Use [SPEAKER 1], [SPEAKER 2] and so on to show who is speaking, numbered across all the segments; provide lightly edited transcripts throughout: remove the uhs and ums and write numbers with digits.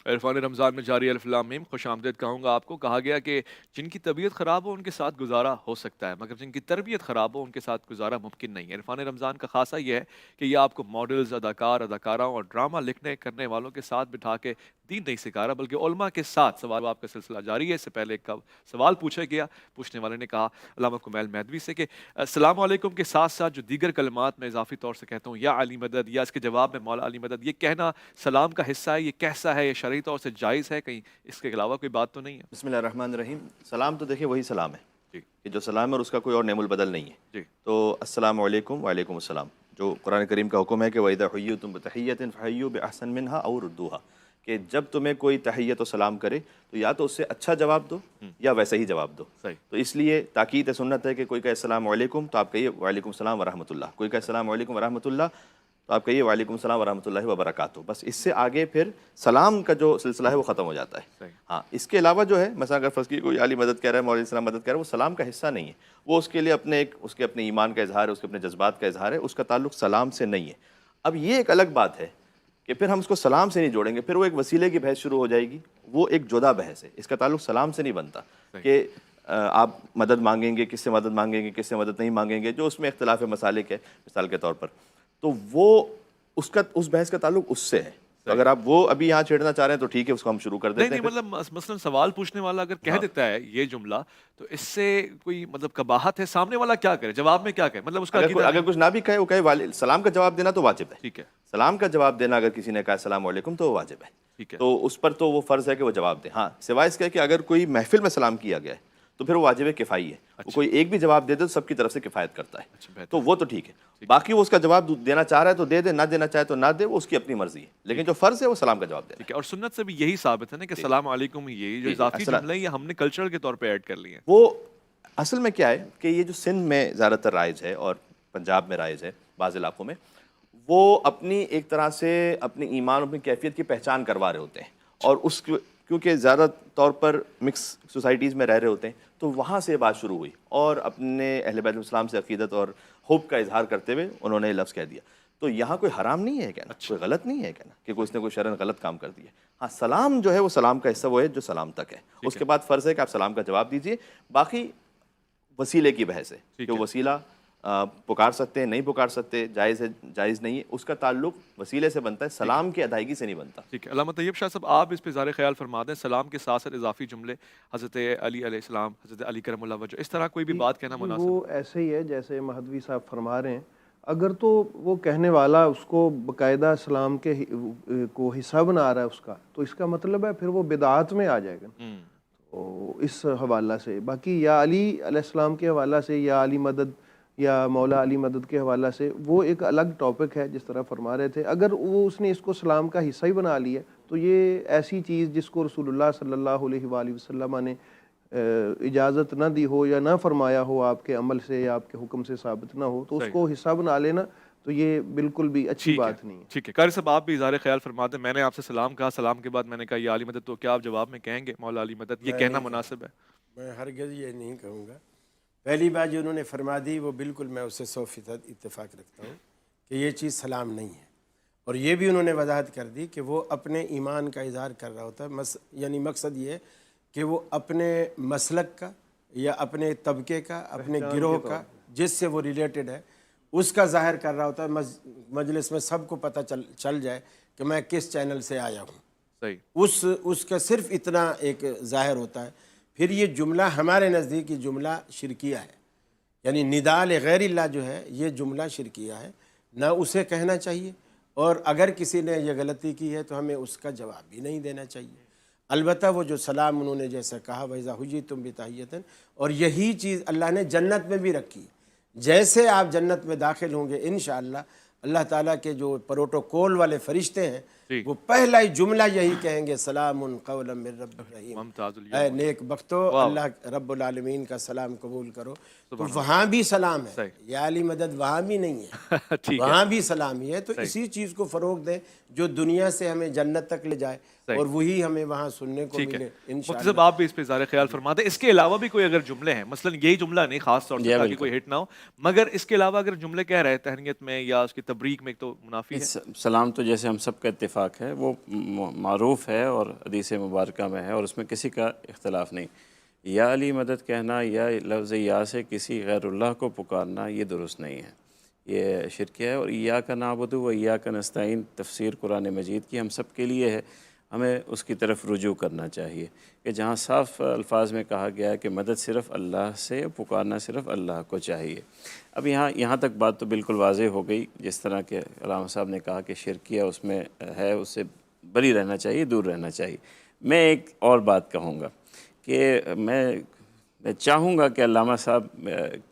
[SPEAKER 1] عرفان رمضان میں جاری الف لام میم خوش آمدید کہوں گا آپ کو. کہا گیا کہ جن کی طبیعت خراب ہو ان کے ساتھ گزارا ہو سکتا ہے مگر جن کی تربیت خراب ہو ان کے ساتھ گزارا ممکن نہیں ہے. عرفان رمضان کا خاصہ یہ ہے کہ یہ آپ کو ماڈلز، اداکار، اداکاراؤں اور ڈرامہ لکھنے کرنے والوں کے ساتھ بٹھا کے دین نہیں سکھا رہا بلکہ علماء کے ساتھ سوال آپ کا سلسلہ جاری ہے. اس سے پہلے ایک سوال پوچھا گیا، پوچھنے والے نے کہا علامہ کمیل مہدوی سے کہ السلام علیکم کے ساتھ ساتھ جو دیگر کلمات میں اضافی طور سے کہتا ہوں یا علی مدد، یا اس کے جواب میں مولا علی مدد، یہ کہنا سلام کا حصہ ہے، یہ کیسا ہے، یہ شرعی طور سے جائز ہے، کہیں اس کے علاوہ کوئی بات تو نہیں ہے؟
[SPEAKER 2] بسم اللہ الرحمن الرحیم. سلام تو دیکھیں وہی سلام ہے
[SPEAKER 1] جی
[SPEAKER 2] کہ جو سلام ہے اور اس کا کوئی اور نعم البدل نہیں ہے.
[SPEAKER 1] جی
[SPEAKER 2] تو السلام علیکم وعلیکم السلام جو قرآن کریم کا حکم ہے کہ وَإِذَا حُيِّيتُم بِتَحِيَّةٍ فَحَيُّوا بِأَحْسَنَ مِنْهَا أَوْ رُدُّوهَا، کہ جب تمہیں کوئی تحیت و سلام کرے تو یا تو اس سے اچھا جواب دو یا ویسے ہی جواب دو.
[SPEAKER 1] صحیح.
[SPEAKER 2] تو اس لیے تاکید سنت ہے کہ کوئی کہے السلام علیکم تو آپ کہیے وعلیکم السلام ورحمۃ اللہ، کوئی کہے السلام علیکم ورحمۃ اللہ تو آپ کہیے وعلیکم السلام ورحمۃ اللہ وبرکاتہ. بس اس سے آگے پھر سلام کا جو سلسلہ ہے وہ ختم ہو جاتا ہے.
[SPEAKER 1] صحیح.
[SPEAKER 2] ہاں اس کے علاوہ جو ہے مثلا اگر فرض کی کوئی علی مدد کہہ رہا ہے، مولوی السلام مدد کہہ رہا ہے، وہ سلام کا حصہ نہیں ہے، وہ اس کے لیے اپنے ایک اس کے اپنے ایمان کا اظہار ہے، اس کے اپنے جذبات کا اظہار ہے، اس کا تعلق سلام سے نہیں ہے. اب یہ ایک الگ بات ہے کہ پھر ہم اس کو سلام سے نہیں جوڑیں گے، پھر وہ ایک وسیلے کی بحث شروع ہو جائے گی، وہ ایک جدا بحث ہے. اس کا تعلق سلام سے نہیں بنتا کہ آپ مدد مانگیں گے، کس سے مدد مانگیں گے، کس سے مدد نہیں مانگیں گے، جو اس میں اختلاف مسالک ہے مثال کے طور پر، تو وہ اس بحث کا تعلق اس سے ہے. تو اگر آپ وہ ابھی یہاں چھیڑنا چاہ رہے ہیں تو ٹھیک ہے، اس کو ہم شروع کر
[SPEAKER 1] نہیں
[SPEAKER 2] دیتے
[SPEAKER 1] نہیں،
[SPEAKER 2] ہیں.
[SPEAKER 1] مطلب مثلا سوال پوچھنے والا اگر کہہ دیتا ہے یہ جملہ تو اس سے کوئی مطلب قباحت ہے؟ سامنے والا کیا کرے، جواب میں کیا کہے، مطلب اس کا عقیدہ
[SPEAKER 2] اگر
[SPEAKER 1] نہیں.
[SPEAKER 2] کچھ نہ بھی کہے، وہ کہے سلام کا جواب دینا تو واجب ہے.
[SPEAKER 1] ٹھیک ہے.
[SPEAKER 2] سلام کا جواب دینا اگر کسی نے کہا السلام علیکم تو وہ واجب ہے.
[SPEAKER 1] ٹھیک ہے.
[SPEAKER 2] تو اس پر تو وہ فرض ہے کہ وہ جواب دے. ہاں سوائے اس کے کہ اگر کوئی محفل میں سلام کیا گیا ہے تو پھر وہ واجب کفائی ہے. وہ کوئی ایک بھی جواب دے دے تو سب کی طرف سے کفایت کرتا ہے.
[SPEAKER 1] اچھا بہتر.
[SPEAKER 2] تو وہ تو ٹھیک ہے. باقی وہ اس کا جواب دینا چاہ رہا ہے تو دے دے، نہ دینا چاہے تو نہ دے، وہ اس کی اپنی مرضی ہے. لیکن جو فرض ہے وہ سلام کا جواب دینا ہے.
[SPEAKER 1] ٹھیک ہے. اور سنت سے بھی یہی ثابت ہے نا کہ السلام علیکم یہ جو اضافی جملے ہیں یہ ہم نے کلچر کے طور پہ ایڈ کر لیے ہیں.
[SPEAKER 2] وہ اصل میں کیا ہے کہ یہ جو سندھ میں زیادہ تر رائج ہے اور پنجاب میں رائج ہے بعض علاقوں میں، وہ اپنی ایک طرح سے اپنی ایمان، اپنی کیفیت کی پہچان کروا رہے ہوتے ہیں. اور اس کیونکہ زیادہ طور پر مکس سوسائٹیز میں رہ رہے ہوتے ہیں تو وہاں سے بات شروع ہوئی اور اپنے اہل بیت الاسلام سے عقیدت اور حب کا اظہار کرتے ہوئے انہوں نے یہ لفظ کہہ دیا. تو یہاں کوئی حرام نہیں ہے کہنا، کوئی غلط نہیں ہے کہنا کہ کوئی اس نے کوئی شرعن غلط کام کر دیا. ہاں سلام جو ہے وہ سلام کا حصہ وہ ہے جو سلام تک ہے. اس کے بعد فرض ہے کہ آپ سلام کا جواب دیجئے. باقی وسیلے کی بحث ہے کہ وسیلہ پکار سکتے ہیں، نہیں پکار سکتے، جائز ہے جائز نہیں ہے، اس کا تعلق وسیلے سے بنتا ہے، سلام کی ادائیگی سے نہیں بنتا.
[SPEAKER 1] ٹھیک ہے. علامہ طیب شاہ صاحب آپ اس پہ ظاہر خیال فرما دیں، سلام کے ساتھ ساتھ اضافی جملے حضرت علی علیہ السلام، حضرت علی کرم اللہ وجہ، اس طرح کوئی بھی بات کہنا مناسب ہے؟
[SPEAKER 3] وہ ایسے ہی ہے جیسے مہدوی صاحب فرما رہے ہیں. اگر تو وہ کہنے والا اس کو باقاعدہ اسلام کے کو حصہ بنا رہا ہے اس کا، تو اس کا مطلب ہے پھر وہ بدعات میں آ جائے گا. تو اس حوالہ سے باقی یا علی علیہ السلام کے حوالہ سے یا علی مدد یا مولا علی مدد کے حوالہ سے وہ ایک الگ ٹاپک ہے جس طرح فرما رہے تھے. اگر وہ اس نے اس کو سلام کا حصہ ہی بنا لیا تو یہ ایسی چیز جس کو رسول اللہ صلی اللہ علیہ وآلہ وسلم نے اجازت نہ دی ہو یا نہ فرمایا ہو، آپ کے عمل سے یا آپ کے حکم سے ثابت نہ ہو، تو اس کو حصہ بنا لینا تو یہ بالکل بھی اچھی بات نہیں ہے.
[SPEAKER 1] ٹھیک ہے. قاری صاحب آپ بھی اظہار خیال فرما دیں. میں نے آپ سے سلام کہا، سلام کے بعد میں نے کہا یا علی مدد، تو کیا آپ جواب میں کہیں گے مولا علی مدد؟ یہ کہنا مناسب ہے؟
[SPEAKER 4] میں ہرگز یہ نہیں کہوں گا. پہلی بات جو انہوں نے فرما دی وہ بالکل میں اس سے 100% اتفاق رکھتا ہوں کہ یہ چیز سلام نہیں ہے. اور یہ بھی انہوں نے وضاحت کر دی کہ وہ اپنے ایمان کا اظہار کر رہا ہوتا ہے، یعنی مقصد یہ ہے کہ وہ اپنے مسلک کا یا اپنے طبقے کا، اپنے گروہ کا جس سے وہ ریلیٹڈ ہے اس کا ظاہر کر رہا ہوتا ہے. مجلس میں سب کو پتہ چل جائے کہ میں کس چینل سے آیا ہوں.
[SPEAKER 1] صحیح.
[SPEAKER 4] اس کا صرف اتنا ایک ظاہر ہوتا ہے. پھر یہ جملہ ہمارے نزدیک یہ جملہ شرکیہ ہے، یعنی ندا لغیر اللہ جو ہے یہ جملہ شرکیہ ہے، نہ اسے کہنا چاہیے. اور اگر کسی نے یہ غلطی کی ہے تو ہمیں اس کا جواب بھی نہیں دینا چاہیے. البتہ وہ جو سلام انہوں نے جیسا کہا وَإِذَا حُيِّيتُم بِتَحِيَّةٍ، اور یہی چیز اللہ نے جنت میں بھی رکھی. جیسے آپ جنت میں داخل ہوں گے انشاءاللہ اللہ تعالیٰ کے جو پروٹوکول والے فرشتے ہیں وہ پہلا ہی جملہ یہی کہیں گے سلام قولا من رب الرحیم، اے نیک بختو اللہ رب العالمین کا سلام قبول کرو. تو وہاں بھی سلام ہے، یا علی مدد وہاں بھی نہیں ہے، وہاں بھی سلام ہی ہے. تو اسی چیز کو فروغ دیں جو دنیا سے ہمیں جنت تک لے جائے اور وہی ہمیں وہاں سننے کو ملے انشاءاللہ.
[SPEAKER 1] مفتی صاحب آپ بھی اس پہ ظاہر خیال فرما دیں. اس کے علاوہ بھی کوئی اگر جملے ہیں، مثلا یہی جملہ نہیں خاص طور سے تاکہ کوئی ہٹ نہ ہو، مگر اس کے علاوہ اگر جملے کہہ رہے ہیں تہنیت میں یا اس کی تبریک میں ایک تو منافی ہے؟
[SPEAKER 5] سلام تو جیسے ہم سب کا اتفاق ہے، وہ معروف ہے اور حدیث مبارکہ میں ہے، اور اس میں کسی کا اختلاف نہیں۔ یا علی مدد کہنا یا لفظ یا سے کسی غیر اللہ کو پکارنا یہ درست نہیں ہے، یہ شرک ہے۔ اور ایاک نعبد و ایاک نستعین تفسیر قرآن مجید کی ہم سب کے لیے ہے، ہمیں اس کی طرف رجوع کرنا چاہیے کہ جہاں صاف الفاظ میں کہا گیا ہے کہ مدد صرف اللہ سے، پکارنا صرف اللہ کو چاہیے۔ اب یہاں تک بات تو بالکل واضح ہو گئی، جس طرح کہ علامہ صاحب نے کہا کہ شرکیہ اس میں ہے، اس سے بری رہنا چاہیے، دور رہنا چاہیے۔ میں ایک اور بات کہوں گا کہ میں چاہوں گا کہ علامہ صاحب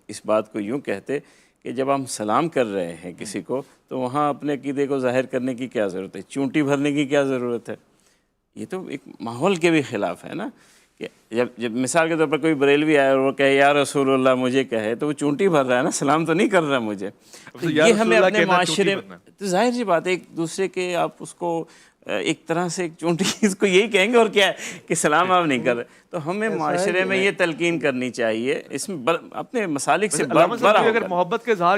[SPEAKER 5] اس بات کو یوں کہتے کہ جب ہم سلام کر رہے ہیں کسی کو تو وہاں اپنے عقیدے کو ظاہر کرنے کی کیا ضرورت ہے، چونٹی بھرنے کی کیا ضرورت ہے؟ یہ تو ایک ماحول کے بھی خلاف ہے نا، کہ جب مثال کے طور پر کوئی بریلوی آئے اور وہ کہے یا رسول اللہ مجھے کہے تو وہ چونٹی بھر رہا ہے نا، سلام تو نہیں کر رہا مجھے۔ تو یہ ہمیں اپنے معاشرے میں تو ظاہر سی بات ہے، ایک دوسرے کے آپ اس کو ایک طرح سے ایک چونٹی اس کو یہی کہیں گے اور کیا ہے کہ سلام آپ نہیں کر رہے۔ تو ہمیں معاشرے میں یہ تلقین کرنی چاہیے، اس میں اپنے مسالک سے بڑا
[SPEAKER 1] اگر محبت کے اظہار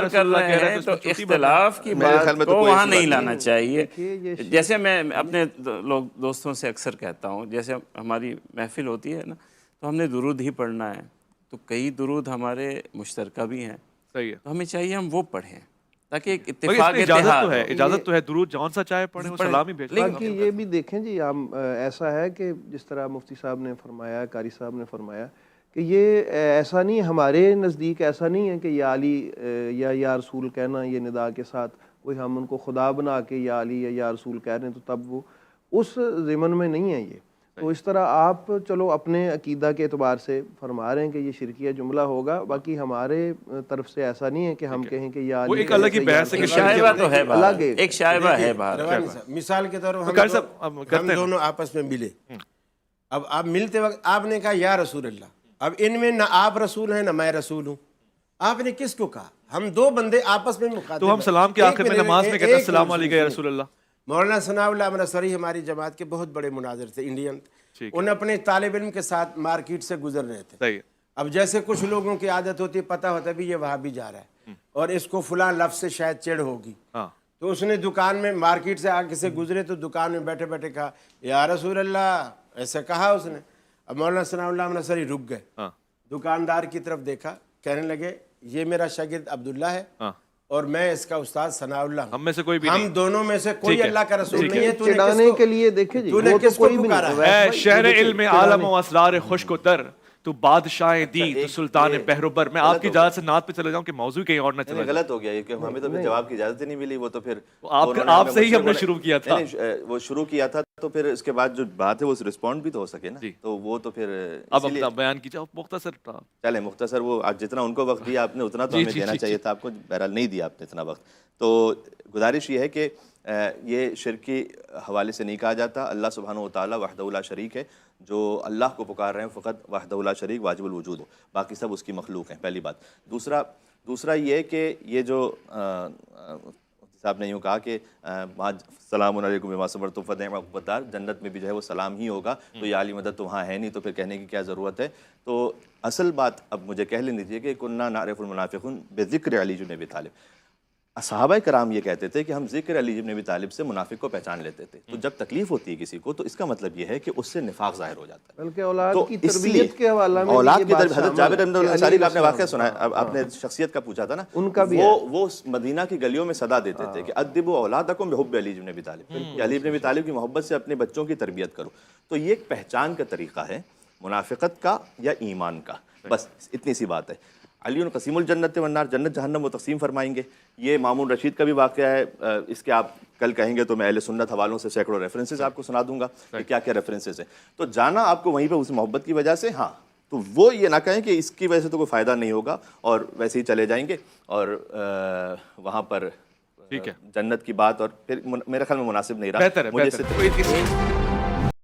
[SPEAKER 5] کر رہے ہیں تو اختلاف کی بات کو وہاں نہیں لانا چاہیے۔ جیسے میں اپنے دوستوں سے اکثر کہتا ہوں، جیسے ہماری محفل ہوتی ہے نا تو ہم نے درود ہی پڑھنا ہے، تو کئی درود ہمارے مشترکہ بھی ہیں،
[SPEAKER 1] صحیح ہے،
[SPEAKER 5] تو ہمیں چاہیے ہم وہ پڑھیں تاکہ ایک
[SPEAKER 1] مگر اس
[SPEAKER 5] اتفاق
[SPEAKER 1] میں اجازت تو ہے درود جون سا چاہے پڑھیں، وہ سلام ہی بھیجیں۔
[SPEAKER 3] باقی یہ بھی دیکھیں جی، ہم ایسا ہے کہ جس طرح مفتی صاحب نے فرمایا، قاری صاحب نے فرمایا کہ یہ ایسا نہیں، ہمارے نزدیک ایسا نہیں ہے کہ یا علی یا رسول کہنا یہ ندا کے ساتھ کوئی ہم ان کو خدا بنا کے یا علی یا رسول کہہ رہے ہیں تو تب وہ اس ضمن میں نہیں ہے یہ۔ تو اس طرح آپ چلو اپنے عقیدہ کے اعتبار سے فرما رہے ہیں کہ یہ شرکیہ جملہ ہوگا، باقی ہمارے طرف سے ایسا نہیں ہے کہ ہم کہیں کہ یا
[SPEAKER 1] وہ ایک الگ ہی بحث ہے کہ
[SPEAKER 5] شائبہ تو ہے باہر،
[SPEAKER 3] الگ ہے۔
[SPEAKER 5] ایک شائبہ ہے باہر۔
[SPEAKER 4] روانی صاحب، مثال کے طور
[SPEAKER 1] قاری
[SPEAKER 4] پر
[SPEAKER 1] صاحب
[SPEAKER 4] ہم دونوں آپس میں ملے، اب آپ ملتے وقت آپ نے کہا یا رسول اللہ، اب ان میں نہ آپ رسول ہیں نہ میں رسول ہوں، آپ نے کس کو کہا؟ ہم دو بندے آپس میں مخاطب،
[SPEAKER 1] تو ہم سلام کے آخر میں نماز میں کہتے ہیں السلام علیکم یا رسول اللہ۔
[SPEAKER 4] مولانا ثناء اللہ امرتسری ہماری جماعت کے بہت بڑے مناظر تھے، انڈین، ان اپنے طالب علم کے ساتھ مارکیٹ سے گزر رہے تھے۔
[SPEAKER 1] صحیح ہے،
[SPEAKER 4] اب جیسے کچھ لوگوں کی عادت ہوتی ہے، پتہ ہوتا ہے بھی یہ وہاں بھی جا رہا ہے اور اس کو فلاں لفظ سے شاید چڑ ہوگی، تو اس نے دکان میں مارکیٹ سے آگے سے گزرے تو دکان میں بیٹھے بیٹھے کہا یا رسول اللہ، ایسا کہا اس نے۔ اب مولانا ثناء اللہ امرتسری رک گئے، دکاندار کی طرف دیکھا، کہنے لگے یہ میرا شاگرد عبداللہ ہے اور میں اس کا استاد ثناء اللہ ہوں،
[SPEAKER 1] ہم میں سے کوئی بھی نہیں،
[SPEAKER 4] ہم دونوں میں سے کوئی اللہ کا رسول نہیں ہے۔
[SPEAKER 3] چڑھانے کے لیے دیکھیں جی،
[SPEAKER 4] تو نے
[SPEAKER 3] وہ تو
[SPEAKER 4] کس کو
[SPEAKER 3] کوئی بھی
[SPEAKER 4] پکارا
[SPEAKER 3] نہیں
[SPEAKER 4] ہے؟
[SPEAKER 1] اے شہر علم عالم و اسرار خشک و تر، تو بادشاہ دی تو سلطان بہروبر۔ میں آپ کی اجازت سے نعت پہ چلے جاؤں کہ موضوع کہیں اور نہ چلا جائے۔
[SPEAKER 2] غلط ہو گیا یہ کہ ہمیں تو پھر جواب کی اجازت ہی نہیں ملی، وہ تو پھر
[SPEAKER 1] آپ سے ہی ہم نے شروع کیا تھا،
[SPEAKER 2] وہ شروع کیا تھا، تو پھر اس کے بعد جو بات ہے وہ رسپونڈ بھی تو ہو سکے نا، تو وہ تو پھر
[SPEAKER 1] اب اپنا بیان کیجیے مختصر۔
[SPEAKER 2] چلے مختصر، وہ جتنا ان کو وقت دیا آپ نے اتنا تو ہمیں دینا چاہیے تھا آپ کو، بہرحال نہیں دیا آپ نے اتنا وقت۔ تو گزارش یہ ہے کہ یہ شرک کے حوالے سے نہیں کہا جاتا، اللہ سبحانہ و تعالیٰ وحدہ لا شریک ہے، جو اللہ کو پکار رہے ہیں فقط وحدہ لا شریک واجب الوجود ہو، باقی سب اس کی مخلوق ہیں، پہلی بات۔ دوسرا یہ کہ یہ جو صاحب نے یوں کہا کہ السلام علیکم بما صبرتم فنعم عقبی الدار، جنت میں بھی جو ہے وہ سلام ہی ہوگا، تو یہ علی مدد تو وہاں ہے نہیں، تو پھر کہنے کی کیا ضرورت ہے؟ تو اصل بات اب مجھے کہہ لینی چاہیے کہ کنا نعرف المنافقون بذکر علی بن ابی طالب، صحابہ کرام یہ کہتے تھے کہ ہم ذکر علی بن ابی طالب سے منافق کو پہچان لیتے تھے، تو جب تکلیف ہوتی ہے کسی کو تو اس کا مطلب یہ ہے کہ اس سے نفاق ظاہر ہو جاتا ہے،
[SPEAKER 3] بلکہ اولاد
[SPEAKER 2] تو
[SPEAKER 3] کی
[SPEAKER 2] اس لیے
[SPEAKER 3] تربیت کے حوالہ میں
[SPEAKER 2] اولاد
[SPEAKER 3] یہ
[SPEAKER 2] کی
[SPEAKER 3] بات
[SPEAKER 2] تربیت، حضرت جابر بن انصاری کا آپ نے واقعہ سنا ہے، اب آپ نے شخصیت کا پوچھا تھا نا،
[SPEAKER 3] ان کا بھی
[SPEAKER 2] وہ مدینہ کی گلیوں میں صدا دیتے تھے کہ ادبوا اولادکم بحب علی بن ابی طالب، کہ علی بن ابی طالب کی محبت سے اپنے بچوں کی تربیت کرو۔ تو یہ ایک پہچان کا طریقہ ہے منافقت کا یا ایمان کا، بس اتنی سی بات ہے۔ علی قسیم الجنت والنار، جنت جہنم وہ تقسیم فرمائیں گے۔ یہ مامون رشید کا بھی واقعہ ہے، اس کے آپ کل کہیں گے تو میں اہل سنت حوالوں سے سینکڑوں ریفرنسز آپ کو سنا دوں گا کہ کیا کیا ریفرنسز ہیں، تو جانا آپ کو وہیں پہ اس محبت کی وجہ سے، ہاں تو وہ یہ نہ کہیں کہ اس کی وجہ سے تو کوئی فائدہ نہیں ہوگا اور ویسے ہی چلے جائیں گے اور وہاں پر جنت کی بات، اور پھر میرے خیال میں مناسب نہیں رہا
[SPEAKER 1] بہتر ہے